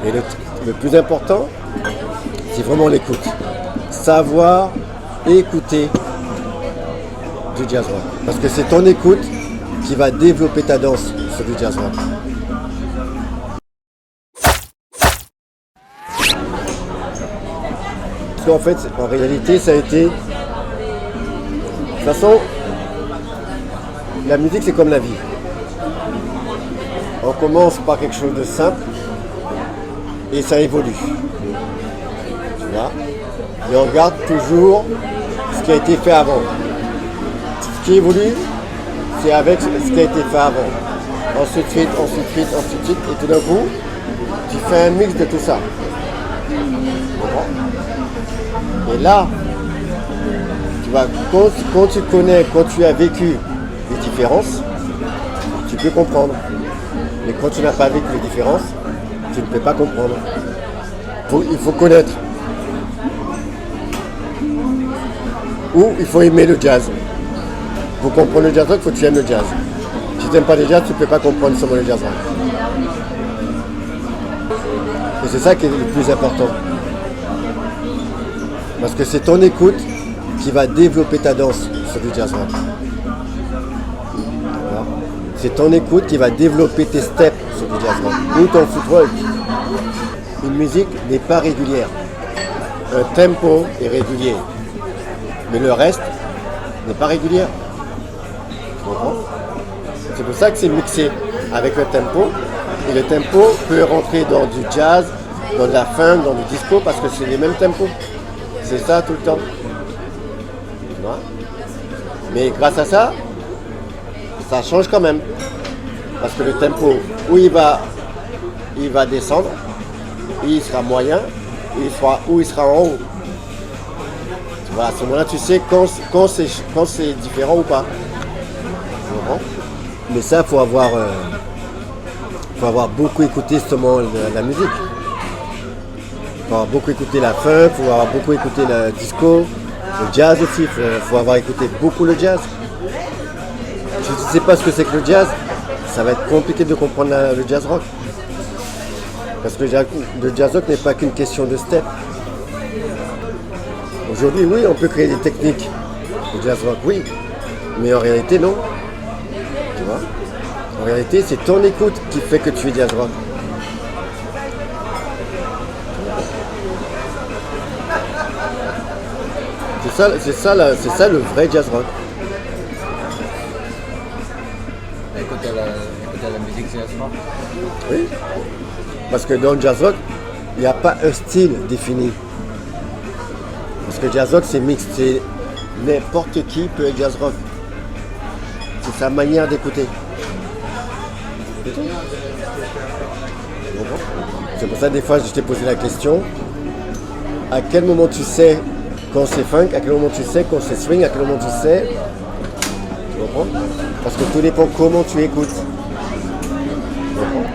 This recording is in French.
Et le plus important, c'est vraiment l'écoute. Savoir écouter du jazz rock. Parce que c'est ton écoute qui va développer ta danse sur du jazz rock. Parce qu'en fait, en réalité, ça a été... De toute façon, la musique, c'est comme la vie. On commence par quelque chose de simple et ça évolue. Tu vois ? Et on regarde toujours ce qui a été fait avant. Ce qui évolue, c'est avec ce qui a été fait avant. Ensuite, et tout d'un coup, tu fais un mix de tout ça. Et là, quand tu connais, quand tu as vécu les différences, tu peux comprendre. Mais quand tu n'as pas vécu les différences, tu ne peux pas comprendre. Il faut connaître. Ou il faut aimer le jazz. Pour comprendre le jazz rock, il faut que tu aimes le jazz. Si tu n'aimes pas le jazz, tu ne peux pas comprendre seulement le jazz rock. Et c'est ça qui est le plus important. Parce que c'est ton écoute qui va développer ta danse sur du jazz rock. C'est ton écoute qui va développer tes steps sur du jazz rock. Ou ton footwork. Une musique n'est pas régulière. Un tempo est régulier. Mais le reste n'est pas régulier. Tu comprends ? C'est pour ça que c'est mixé avec le tempo. Et le tempo peut rentrer dans du jazz, dans de la funk, dans du disco, parce que c'est les mêmes tempos. C'est ça tout le temps. Tu vois ? Mais grâce à ça, ça change quand même. Parce que le tempo, où il va descendre, il sera moyen, où il sera en haut. Tu vois, à ce moment-là, tu sais quand c'est différent ou pas. Mais ça, il faut avoir beaucoup écouté justement la musique. Il faut avoir beaucoup écouté la funk, il faut avoir beaucoup écouté le disco, le jazz aussi, il faut avoir écouté beaucoup le jazz. Si tu ne sais pas ce que c'est que le jazz, ça va être compliqué de comprendre le jazz rock. Parce que le jazz rock n'est pas qu'une question de step. Aujourd'hui, oui, on peut créer des techniques de jazz rock, oui. Mais en réalité, non. Tu vois ? En réalité, c'est ton écoute qui fait que tu es jazz rock. C'est ça le vrai jazz rock. Écouter la musique jazz rock. Oui. Parce que dans le jazz rock, il n'y a pas un style défini. Parce que jazz rock, c'est mixte. C'est n'importe qui peut être jazz rock. C'est sa manière d'écouter. C'est pour ça des fois je t'ai posé la question, à quel moment tu sais quand c'est funk, à quel moment tu sais quand c'est swing, à quel moment tu sais. Tu comprends ? Parce que tout dépend comment tu écoutes. Tu comprends ?